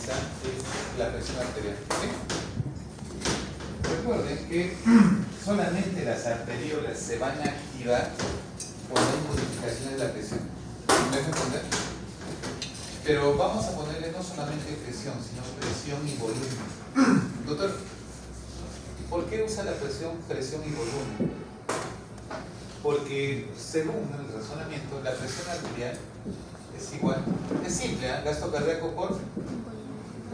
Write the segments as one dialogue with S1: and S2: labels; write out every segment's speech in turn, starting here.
S1: analiza es la presión arterial. ¿Sí? Recuerden que solamente las arteriolas se van a activar cuando hay modificaciones de la presión. ¿Me dejan entender? Pero vamos a ponerle no solamente presión, sino presión y volumen. Doctor, ¿por qué usa la presión y volumen? Porque según el razonamiento, la presión arterial es igual, es simple, ¿eh? Gasto cardíaco por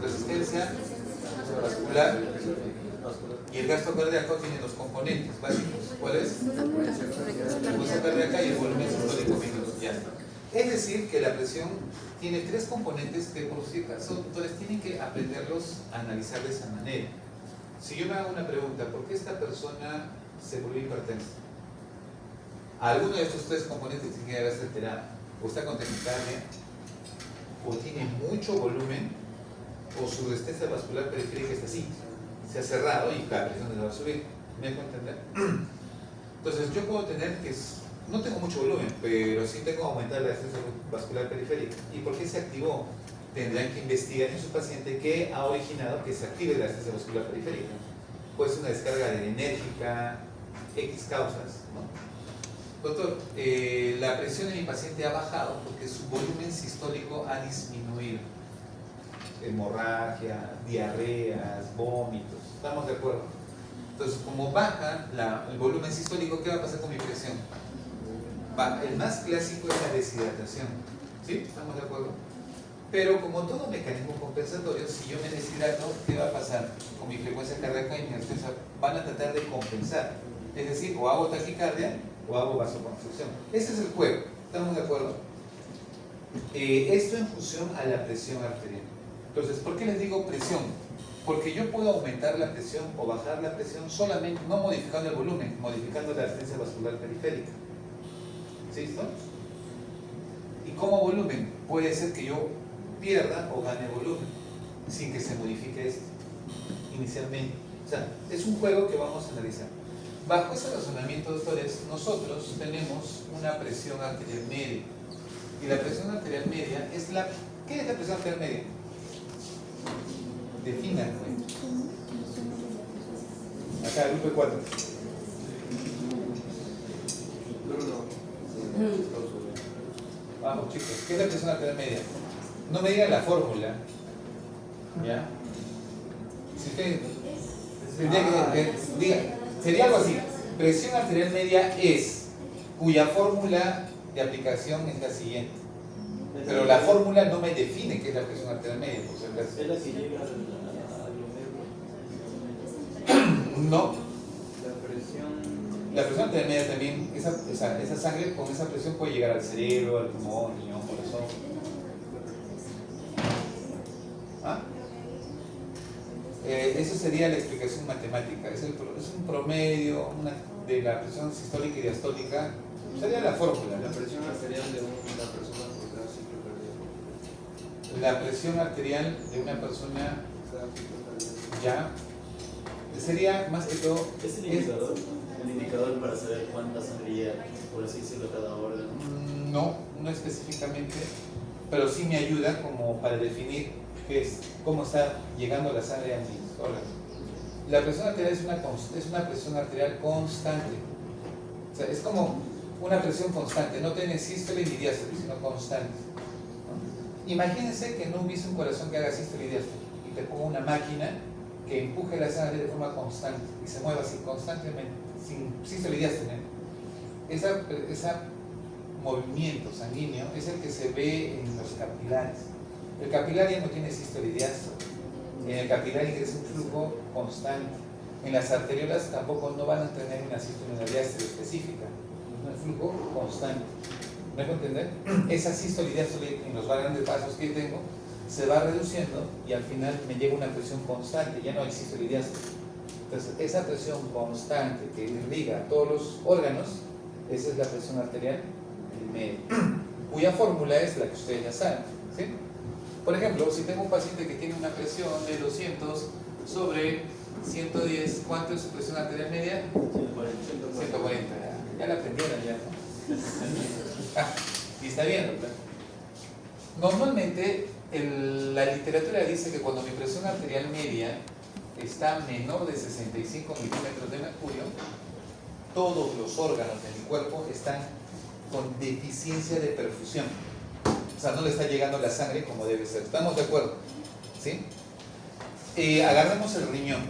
S1: resistencia vascular, y el gasto cardíaco tiene dos componentes básicos. ¿Cuál es? La frecuencia cardíaca y el volumen sistólico minuto. Ya está. Es decir, que la presión tiene tres componentes que por si acaso doctores tienen que aprenderlos a analizar de esa manera. Si yo me hago una pregunta, ¿por qué esta persona se volvió hipertensa? Alguno de estos tres componentes tiene que haberse alterado. O está con taquicardia, o tiene mucho volumen, o su resistencia vascular periférica está así, se ha cerrado y la presión se va a subir. ¿Me dejo entender? Entonces yo puedo tener que, no tengo mucho volumen, pero sí tengo que aumentar la resistencia vascular periférica. ¿Y por qué se activó? Tendrán que investigar en su paciente qué ha originado que se active la resistencia vascular periférica. Puede ser una descarga adrenérgica, X causas, ¿no? Doctor, la presión de mi paciente ha bajado porque su volumen sistólico ha disminuido. Hemorragia, diarreas, vómitos. ¿Estamos de acuerdo? Entonces, como baja el volumen sistólico, ¿qué va a pasar con mi presión? El más clásico es la deshidratación. ¿Sí? ¿Estamos de acuerdo? Pero como todo mecanismo compensatorio, si yo me deshidrato, ¿qué va a pasar con mi frecuencia cardíaca y mi resistencia? Van a tratar de compensar. Es decir, o hago taquicardia o hago vasoconstricción. Ese es el juego. ¿Estamos de acuerdo? Esto en función a la presión arterial. Entonces, ¿por qué les digo presión? Porque yo puedo aumentar la presión o bajar la presión solamente, no modificando el volumen, modificando la resistencia vascular periférica. ¿Sí? ¿Listo? Y como volumen, puede ser que yo pierda o gane volumen, sin que se modifique esto inicialmente. O sea, es un juego que vamos a analizar. Bajo ese razonamiento, doctores, nosotros tenemos una presión arterial media. Y la presión arterial media es la... ¿Qué es la presión arterial media? Definan, ¿no? Acá, grupo 4. Vamos, chicos, ¿qué es la presión arterial media? No me digan la fórmula, ¿ya? Si usted tendría que diga, sería algo así: presión arterial media es, cuya fórmula de aplicación es la siguiente. Pero la fórmula no me define qué es la presión arterial media, por si acaso.
S2: ¿Es la que llega al glomérulo?
S1: No.
S2: La
S1: La
S2: presión...
S1: presión arterial media también, esa sangre con esa presión puede llegar al cerebro, al pulmón, riñón, corazón. ¿Ah? Eso sería la explicación matemática. Es un promedio de la presión sistólica y diastólica. Sería la fórmula, ¿no?
S2: La presión arterial de una persona por cada ciclo cardíaco.
S1: La presión arterial de una persona
S2: Cada ciclo cardíaco.
S1: ya sería más que todo.
S3: ¿Es el indicador? El indicador para saber cuánta sangre llega, por así decirlo, cada órgano.
S1: No, no específicamente, pero sí me ayuda como para definir cómo está llegando la sangre a mis órganos. La presión arterial es una presión arterial constante. O sea, es como una presión constante, no tiene sístole ni diástole, sino constante, ¿no? Imagínense que no hubiese un corazón que haga sístole y diástole y te pongo una máquina que empuje la sangre de forma constante y se mueva así constantemente, sin sístole y diástole. Ese movimiento sanguíneo es el que se ve en los capilares. El capilar ya no tiene sístole y diástole. En el capilar ingresa un flujo constante. En las arteriolas tampoco no van a tener una sístole y una diástole específica. Un flujo constante. ¿Me dejo entender? Esa sístole y diástole en los grandes vasos que tengo se va reduciendo y al final me llega una presión constante, ya no hay sístole y diástole. Entonces, esa presión constante que irriga todos los órganos, esa es la presión arterial media, cuya fórmula es la que ustedes ya saben, ¿sí? Por ejemplo, si tengo un paciente que tiene una presión de 200 sobre 110, ¿cuánto es su presión arterial media? 140, ya la aprendieron ya, ¿no? Y está bien, ¿no? Normalmente la literatura dice que cuando mi presión arterial media está menor de 65 milímetros de mercurio, todos los órganos de mi cuerpo están con deficiencia de perfusión. O sea, no le está llegando la sangre como debe ser. ¿Estamos de acuerdo? ¿Sí? Agarremos el riñón.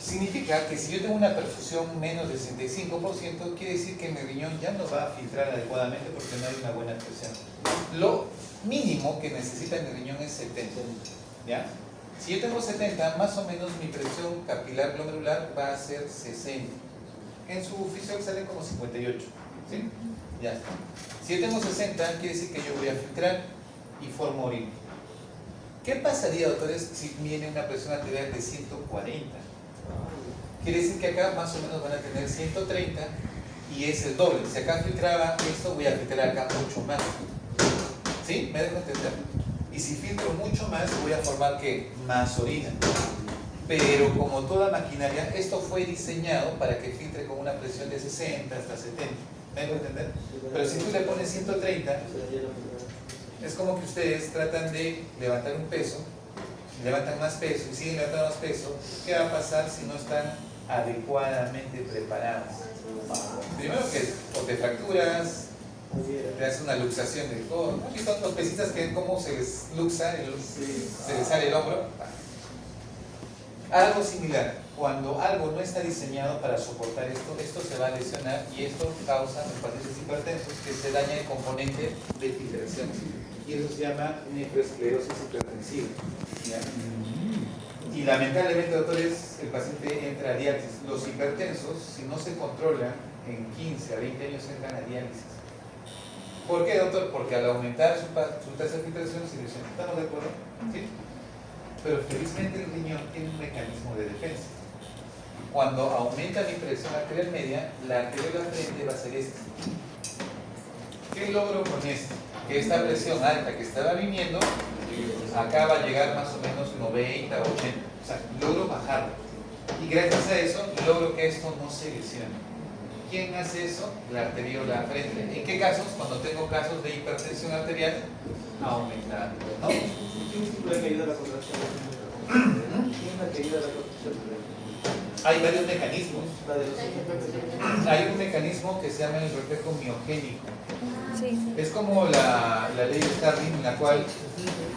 S1: Significa que si yo tengo una perfusión menos del 65%, quiere decir que mi riñón ya no va a filtrar adecuadamente porque no hay una buena presión. Lo mínimo que necesita mi riñón es 70. ¿Ya? Si yo tengo 70, más o menos mi presión capilar glomerular va a ser 60. En su fisión sale como 58. ¿Sí? Ya está. Si yo tengo 60, quiere decir que yo voy a filtrar y formo orina. ¿Qué pasaría, doctores, si viene una presión arterial de 140? Quiere decir que acá más o menos van a tener 130 y es el doble. Si acá filtraba esto, voy a filtrar acá mucho más. ¿Sí? ¿Me dejo entender? Y si filtro mucho más, voy a formar ¿qué? Más orina. Pero como toda maquinaria, esto fue diseñado para que filtre con una presión de 60 hasta 70. ¿Me dejo entender? Pero si tú le pones 130, es como que ustedes tratan de levantar un peso, levantan más peso y siguen levantando más peso. ¿Qué va a pasar si no están adecuadamente preparados? Primero que o te fracturas, te hace una luxación del codo. ¿Has visto los pesistas que cómo se les luxa, se les sale el hombro? Algo similar, cuando algo no está diseñado para soportar esto, esto se va a lesionar y esto causa en pacientes hipertensos que se daña el componente de filtración. Y eso se llama nefroesclerosis hipertensiva. ¿Ya? Y lamentablemente, doctores, el paciente entra a diálisis. Los hipertensos, si no se controlan, en 15 a 20 años entran a diálisis. ¿Por qué, doctor? Porque al aumentar su tasa de filtración se lesiona. ¿Estamos de acuerdo? ¿Sí? Pero felizmente el riñón tiene un mecanismo de defensa. Cuando aumenta mi presión arterial media, la arteriola frente va a ser esta. ¿Qué logro con esto? Que esta presión alta que estaba viniendo, acá va a llegar más o menos 90 o 80. O sea, logro bajarlo. Y gracias a eso, logro que esto no se lesione. ¿Quién hace eso? La arteriola frente. ¿En qué casos? Cuando tengo casos de hipertensión arterial aumentada, ¿no?
S2: La caída de la contracción. La caída de la contracción.
S1: Hay varios mecanismos.
S2: La de los
S1: Hay un mecanismo que se llama el reflejo miogénico.
S4: Sí.
S1: Es como la ley de Starling, en la cual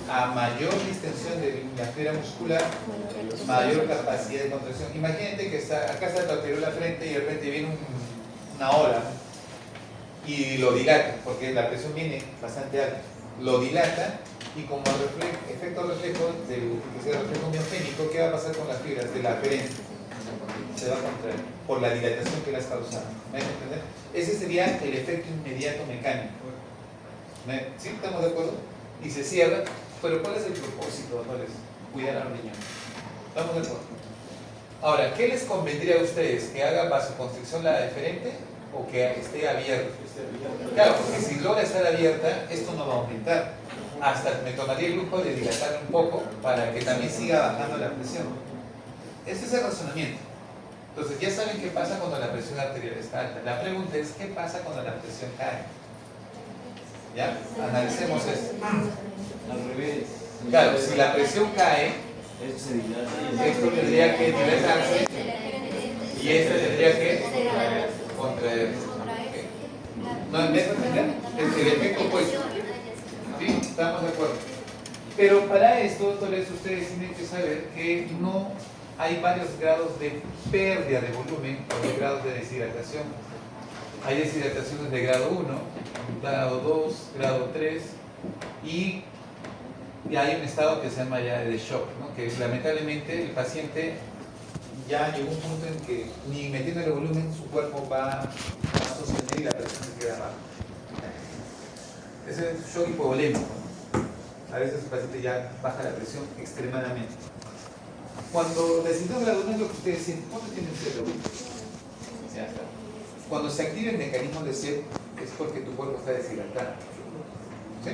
S1: a mayor distensión de la fibra muscular, mayor capacidad de contracción. Imagínate que acá está tu arteriola frente y de repente viene una ola y lo dilata, porque la presión viene bastante alta. Lo dilata y como efecto reflejo del reflejo miogénico, ¿qué va a pasar con las fibras de la aferencia? Se va a contraer por la dilatación que las causado. ¿Me van a entender? Ese sería el efecto inmediato mecánico. ¿Sí? ¿Estamos de acuerdo? Y se cierra. Pero ¿cuál es el propósito, doctores? Cuidar al riñón. ¿Estamos de acuerdo? Ahora, ¿qué les convendría a ustedes? ¿Que haga vasoconstricción la deferente o que esté abierta? Claro, porque si logra estar abierta, esto no va a aumentar. Hasta me tomaría el lujo de dilatar un poco para que también siga bajando la presión. Ese es el razonamiento. Entonces, ya saben qué pasa cuando la presión arterial está alta. La pregunta es, ¿qué pasa cuando la presión cae? ¿Ya? Analicemos esto.
S3: Al revés.
S1: Claro, si la presión cae,
S3: Esto se dilata y
S1: esto tendría que dilatarse y esto tendría que contraer. ¿No me entender? Es el efecto opuesto. ¿Sí? Estamos de acuerdo. Pero para esto, doctores, ustedes tienen que saber que no hay varios grados de pérdida de volumen o de grados de deshidratación. Hay deshidrataciones de grado 1, grado 2, grado 3 y hay un estado que se llama ya de shock, ¿no? Que lamentablemente el paciente ya llegó a un punto en que ni metiendo el volumen su cuerpo va a sostener y la presión se queda baja. Ese es shock hipovolémico. A veces el paciente ya baja la presión extremadamente. Cuando desciende grado 1 es lo que ustedes sienten. ¿Cuánto tienen sed? Ya está. Cuando se activa el mecanismo de sed es porque tu cuerpo está deshidratado. ¿Sí?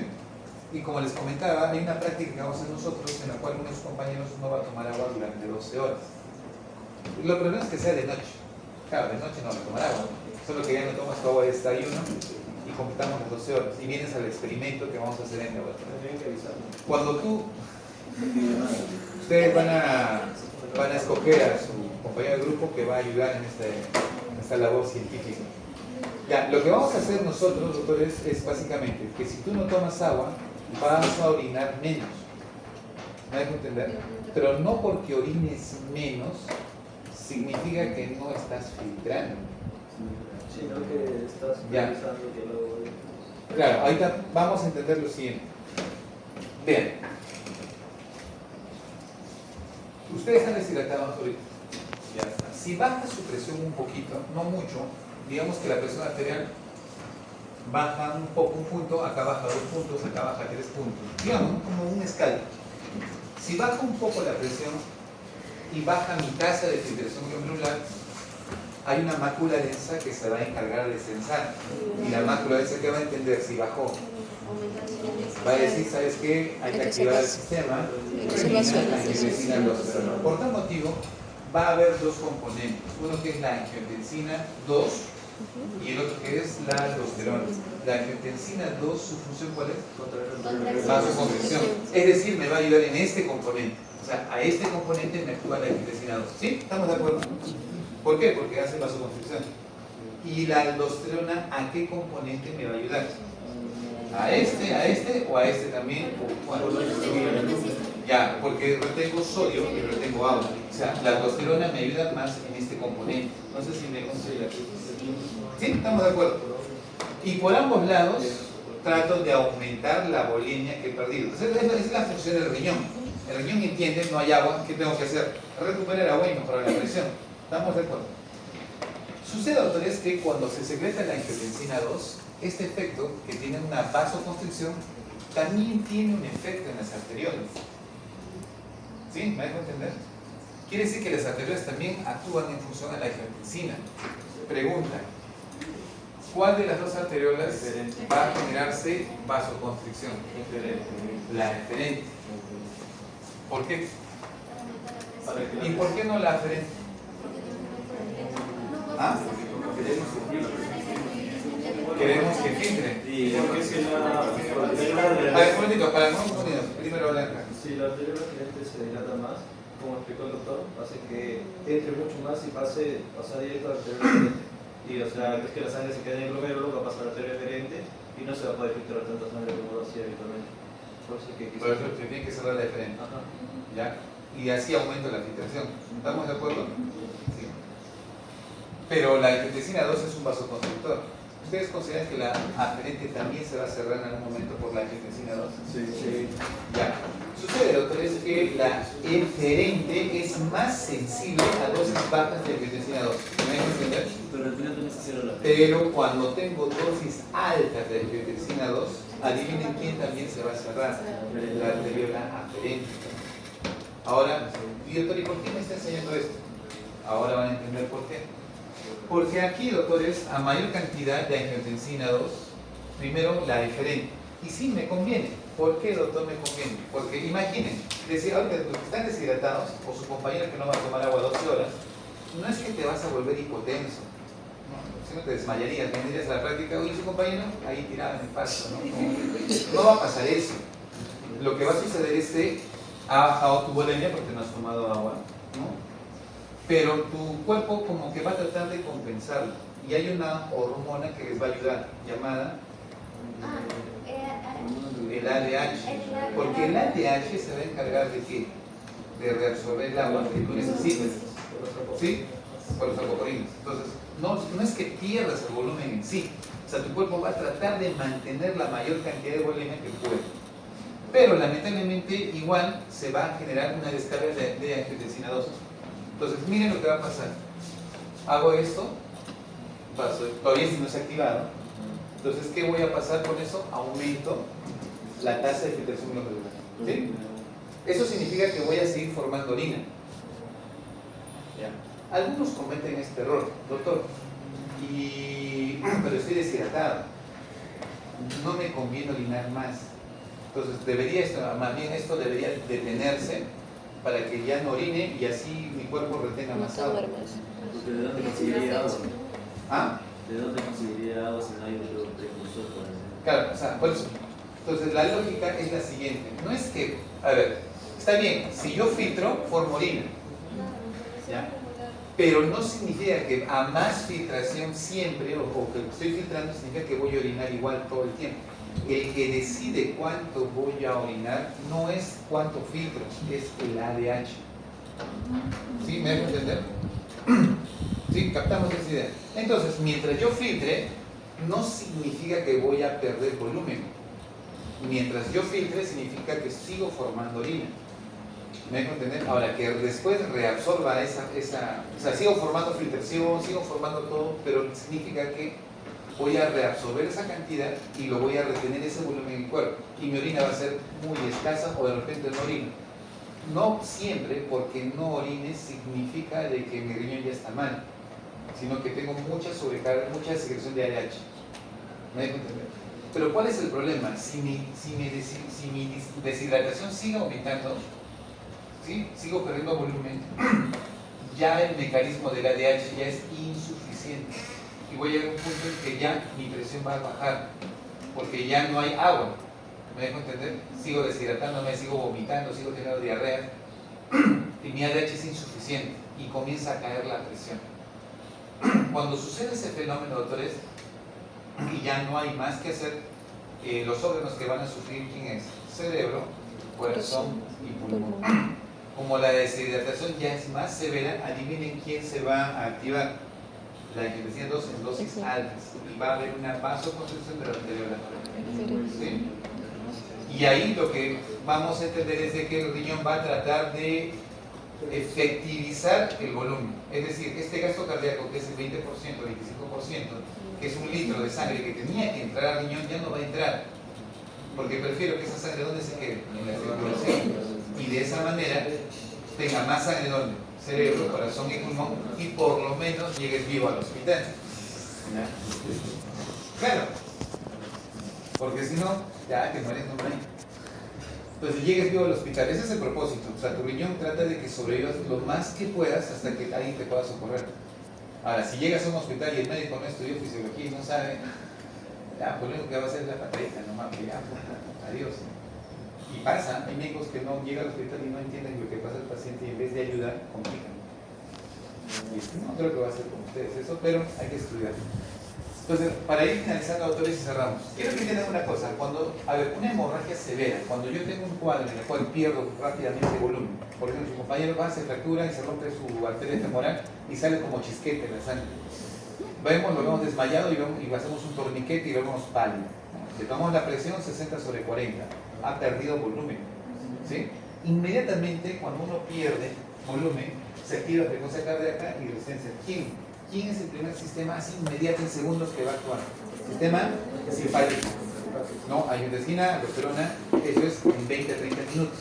S1: Y como les comentaba, hay una práctica que vamos a hacer nosotros en la cual uno de sus compañeros no va a tomar agua durante 12 horas. Lo primero es que sea de noche. Claro, de noche no va a tomar agua. Solo que ya no tomas tu agua de desayuno y completamos las 12 horas. Y vienes al experimento que vamos a hacer en el laboratorio. Cuando tú Ustedes van a escoger a su compañero de grupo que va a ayudar en esta labor científica. Ya, lo que vamos a hacer nosotros, doctores, es básicamente que si tú no tomas agua, vas a orinar menos. ¿Me dejo entender? Pero no porque orines menos significa que no estás filtrando.
S2: Sino que estás
S1: Ya.
S2: pensando que luego...
S1: Claro, ahorita vamos a entender lo siguiente. Vean. Ustedes están deshidratados ahorita. Ya está. Si baja su presión un poquito, no mucho, digamos que la presión arterial baja un poco, un punto, acá baja 2 puntos, acá baja 3 puntos. Digamos, como una escala. Si baja un poco la presión y baja mi tasa de filtración glomerular, hay una mácula densa que se va a encargar de censar. Y la mácula densa, ¿qué va a entender si bajó? Va a decir, ¿sabes qué? Hay que activar el sistema. Angiotensina aldosterona. Por tal motivo, va a haber dos componentes. Uno que es la angiotensina 2 y el otro que es la aldosterona. La angiotensina 2, ¿su función cuál es? Vasoconstricción. Es decir, me va a ayudar en este componente. O sea, a este componente me actúa la angiotensina 2. ¿Sí? ¿Estamos de acuerdo? ¿Por qué? Porque hace vasoconstricción. ¿Y la aldosterona a qué componente me va a ayudar? ¿A este o a este también? ¿O cuál? Ya, porque retengo sodio y retengo agua. O sea, la aldosterona me ayuda más en este componente. No sé si me considera. ¿Sí? ¿Estamos de acuerdo? Y por ambos lados trato de aumentar la volemia que he perdido. Entonces, esa es la función del riñón. El riñón entiende, no hay agua, ¿qué tengo que hacer? Recuperar agua y mejorar la presión. ¿Estamos de acuerdo? Sucede, doctores, que cuando se secreta la angiotensina 2, este efecto, que tiene una vasoconstricción, también tiene un efecto en las arteriolas. ¿Sí? ¿Me dejo entender? Quiere decir que las arteriolas también actúan en función a la angiotensina. Pregunta: ¿cuál de las dos arteriolas va a generarse vasoconstricción? La eferente. ¿Por qué? ¿Y por qué no la aferente? ¿Ah? Queremos que filtre.
S3: Y porque es que la
S1: A ver, un momentito, para no confundirnos. Primero la
S2: Si la arteriola gerente se dilata más, como explicó el doctor, hace que entre mucho más y pasa directo a la arteriola gerente. Y o sea, es que la sangre se queda en el glomérulo, va a pasar a la arteria gerente y no se va a poder filtrar tanta sangre como lo hacía habitualmente. Por eso que
S1: Por eso se tiene que cerrar la eferente.
S2: Ajá.
S1: ¿Ya? Y así aumenta la filtración. ¿Estamos de acuerdo? Sí. Pero la angiotensina 2 es un vasoconstrictor. ¿Ustedes consideran que la aferente también se va a cerrar en algún momento por la angiotensina 2?
S2: Sí.
S1: Ya. Sucede, doctores, que la eferente es más sensible a dosis bajas de angiotensina 2. ¿Me dejan entender?
S3: Pero al final también se cierra la
S1: Pero cuando tengo dosis altas de angiotensina 2, adivinen quién también se va a cerrar. La arteriola aferente. Ahora, doctor, ¿y por qué me está enseñando esto? Ahora van a entender por qué. Porque aquí, doctores, a mayor cantidad de angiotensina 2, primero la eferente. Y sí, me conviene. ¿Por qué, doctor, me conviene? Porque imaginen, ahorita los que están deshidratados, o su compañero que no va a tomar agua 12 horas, no es que te vas a volver hipotenso, ¿no? Si no te desmayarías, vendrías a la práctica, oye, su compañero ahí tirado en el pasto, ¿no? No va a pasar eso. Lo que va a suceder es que ha bajado tu volemia porque no has tomado agua, ¿no? Pero tu cuerpo como que va a tratar de compensarlo. Y hay una hormona que les va a ayudar, llamada el ADH. Porque el ADH se va a encargar de qué? De reabsorber el agua que tú necesitas. ¿Sí? Por los alcoporinos. Entonces, no es que pierdas el volumen en sí. O sea, tu cuerpo va a tratar de mantener la mayor cantidad de volumen que puede. Pero lamentablemente igual se va a generar una descarga de angiotensina 2. Entonces, miren lo que va a pasar. Hago esto, todavía no se ha activado. Entonces, ¿qué voy a pasar con eso? Aumento la tasa de filtración glomerular. ¿Sí? Eso significa que voy a seguir formando orina. ¿Ya? Algunos cometen este error, doctor, pero estoy deshidratado. No me conviene orinar más. Entonces, más bien esto debería detenerse para que ya no orine y así mi cuerpo retenga más agua.
S3: Porque ¿de dónde conseguiría agua?
S1: ¿Ah?
S3: ¿De dónde conseguiría agua si no hay otro precursor para hacer?
S1: Claro, o sea, por eso. Entonces, la lógica es la siguiente. No es que, a ver, Está bien, si yo filtro, formo orina. ¿Ya? Pero no significa que a más filtración siempre, o que estoy filtrando, significa que voy a orinar igual todo el tiempo. El que decide cuánto voy a orinar no es cuánto filtro, es el ADH. ¿Sí? ¿Me dejo entender? ¿Sí? Captamos esa idea. Entonces, mientras yo filtre, no significa que voy a perder volumen. Mientras yo filtre, significa que sigo formando orina. ¿Me dejo entender? Ahora, que después reabsorba o sea, sigo formando filtración, sigo formando todo, pero significa que voy a reabsorber esa cantidad y lo voy a retener ese volumen en el cuerpo. Y mi orina va a ser muy escasa o de repente no orino. No siempre, porque no orine significa de que mi riñón ya está mal, sino que tengo mucha sobrecarga, mucha secreción de ADH. ¿Me dejo entender? Pero ¿cuál es el problema? Si mi deshidratación sigue aumentando, ¿sí? Sigo perdiendo volumen, ya el mecanismo del ADH ya es insuficiente. Y voy a llegar a un punto en que ya mi presión va a bajar, porque ya no hay agua. ¿Me dejo entender? Sigo deshidratándome, sigo vomitando, sigo teniendo diarrea, y mi ADH es insuficiente, y comienza a caer la presión. Cuando sucede ese fenómeno, doctores, y ya no hay más que hacer, los órganos que van a sufrir, ¿quién es? Cerebro, corazón y pulmón. Como la deshidratación ya es más severa, adivinen quién se va a activar. La angiotensina 2 en dosis altas, y va a haber una vasoconstricción de la arteria. ¿Sí? Y ahí lo que vamos a entender es de que el riñón va a tratar de efectivizar el volumen. Es decir, este gasto cardíaco, que es el 20%, 25%, que es 1 litro de sangre que tenía que entrar al riñón, ya no va a entrar. Porque prefiero que esa sangre, ¿dónde se quede? En la circulación. Y de esa manera tenga más sangre, ¿dónde? Cerebro, corazón y pulmón, y por lo menos llegues vivo al hospital. ¿Ya? Claro. Porque si no, ya te mueres, no hay. Entonces llegues vivo al hospital, ese es el propósito. O sea, tu riñón trata de que sobrevivas lo más que puedas hasta que alguien te pueda socorrer. Ahora, si llegas a un hospital y el médico no estudió fisiología y no sabe, ya, pues lo único que va a hacer es la patadita, nomás, que ya, adiós. Y pasa, hay médicos que no llegan al hospital y no entienden lo que pasa al paciente y en vez de ayudar, complican. Y no creo que va a ser con ustedes eso, pero hay que estudiar. Entonces, para ir finalizando, doctores, y cerramos. Quiero que entiendan una cosa. Cuando, a ver, una hemorragia severa, cuando yo tengo un cuadro en el cual pierdo rápidamente volumen, por ejemplo, su compañero va, se fractura y se rompe su arteria femoral y sale como chisquete la sangre. Lo vemos desmayado y hacemos un torniquete y lo vemos pálido. Le tomamos la presión 60/40. Ha perdido volumen. ¿Sí? Inmediatamente, cuando uno pierde volumen, se activa frecuencia cardíaca y resistencia. ¿Quién es el primer sistema así inmediato en segundos que va a actuar? Sistema simpático. No, angiotensina, aldosterona, eso es en 20 a 30 minutos.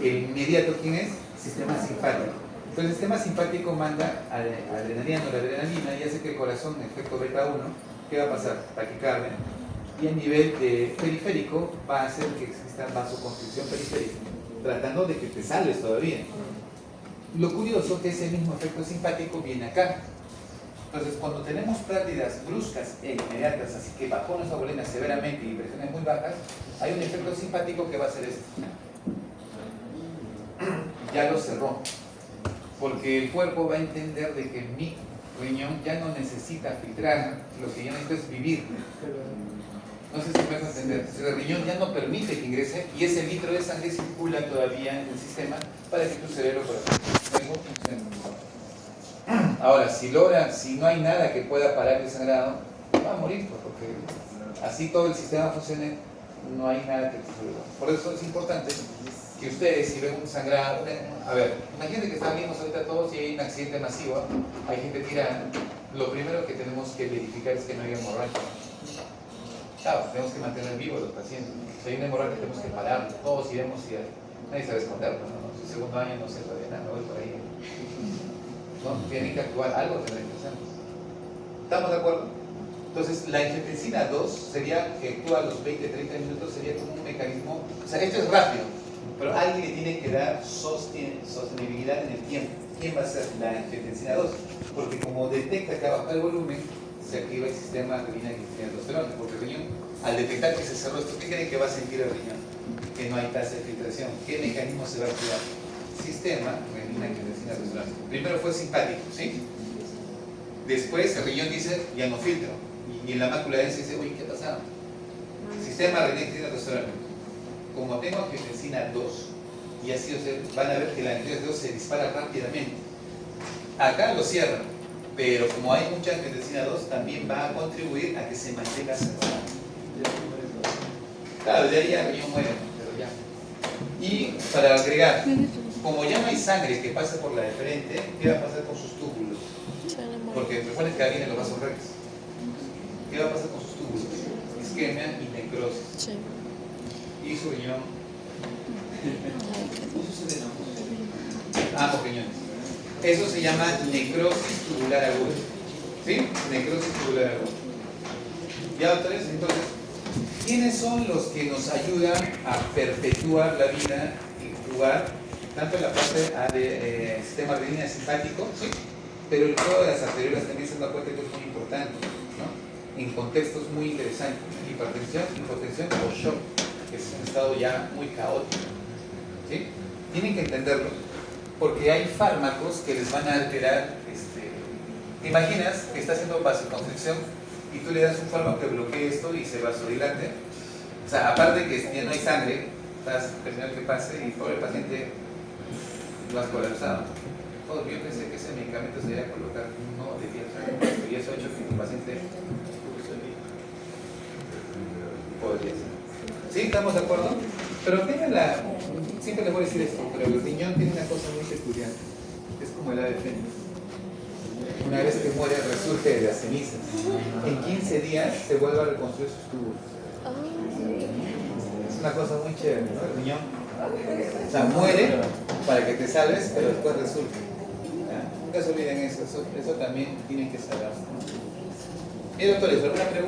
S1: El inmediato, ¿quién es? Sistema simpático. Entonces el sistema simpático manda adrenalina, noradrenalina y hace que el corazón, efecto beta 1, ¿qué va a pasar? Taquicardia. Y a nivel periférico va a hacer que exista vasoconstricción periférica, tratando de que te salves todavía. Lo curioso es que ese mismo efecto simpático viene acá. Entonces, cuando tenemos pérdidas bruscas e inmediatas, así que bajó nuestra bulimia severamente y presiones muy bajas, hay un efecto simpático que va a ser este. Ya lo cerró. Porque el cuerpo va a entender de que mi riñón ya no necesita filtrar, lo que ya necesita es vivir. No sé si me vas a entender. El riñón ya no permite que ingrese y ese litro de sangre circula todavía en el sistema para que tu cerebro funcione. Ahora, si no hay nada que pueda parar el sangrado, va a morir, porque así todo el sistema funcione, no hay nada que resolver. Por eso es importante que ustedes, si ven un sangrado, a ver, imagínate que están vivos ahorita todos y hay un accidente masivo, hay gente tirada, lo primero que tenemos que verificar es que no haya hemorragia. Claro, tenemos que mantener vivos los pacientes. Si hay una hemorragia tenemos que parar, todos iremos y nadie sabe esconderlo, ¿no? Si segundo año no sé todavía nada, no voy por ahí. ¿No? Tienen que actuar, algo tendrán que hacer. ¿Estamos de acuerdo? Entonces, la angiotensina 2 sería que actúa a los 20-30 minutos, sería como un mecanismo, o sea, esto es rápido, pero alguien le tiene que dar sostenibilidad en el tiempo. ¿Quién va a ser? La angiotensina 2, porque como detecta que baja el volumen, se activa el sistema renina-angiotensina-aldosterona, porque el riñón, al detectar que se cerró esto, ¿qué creen que va a sentir el riñón? que no hay tasa de filtración. ¿Qué mecanismo se va a activar? Sistema renina angiotensina resonancia. Primero fue simpático, ¿sí? Después el riñón dice, ya no filtro. Y en la mácula densa dice, oye, ¿qué ha pasado? Sistema renina angiotensina resonancia. Como tengo angiotensina 2, y así van a ver que la angiotensina 2 se dispara rápidamente. Acá lo cierran, pero como hay mucha angiotensina 2, también va a contribuir a que se mantenga cerrada. Claro, de ahí ya el riñón muere, pero ya. Y para agregar, como ya no hay sangre que pase por la deferente, ¿qué va a pasar con sus túbulos? Porque recuerden que vienen los vasos rectos. ¿Qué va a pasar con sus túbulos? Isquemia y necrosis.
S4: Sí.
S1: Y su riñón. Ambos riñones. Eso se llama necrosis tubular aguda. ¿Sí? Necrosis tubular aguda. Ya otra vez, entonces, ¿quiénes son los que nos ayudan a perpetuar la vida y jugar tanto en la parte de sistema renina simpático, ¿sí? Pero el juego de las arteriolas también se da cuenta que es muy importante, ¿no? En contextos muy interesantes, hipertensión, hipotensión o shock, que es un estado ya muy caótico, ¿sí? Tienen que entenderlo, porque hay fármacos que les van a alterar. ¿Te imaginas que está haciendo vasoconstricción y tú le das un fármaco que bloquee esto y se vasodilate? O sea, aparte que ya no hay sangre, vas a permitir que pase y por el paciente lo has colapsado. Yo pensé que ese medicamento se iba a colocar, no debía ser, y eso ha hecho que el paciente podría ser. ¿Sí? ¿Estamos de acuerdo? Pero siempre les voy a decir esto, pero el riñón tiene una cosa muy peculiar, es como el ave fénix. Una vez que muere, resurge de las cenizas. En 15 días se vuelve a reconstruir sus túbulos. Es una cosa muy chévere, ¿no? El riñón, o sea, muere para que te salves, pero después resurge. ¿Ya? Nunca se olviden eso también tienen que saber. ¿no? Doctores, ¿alguna pregunta?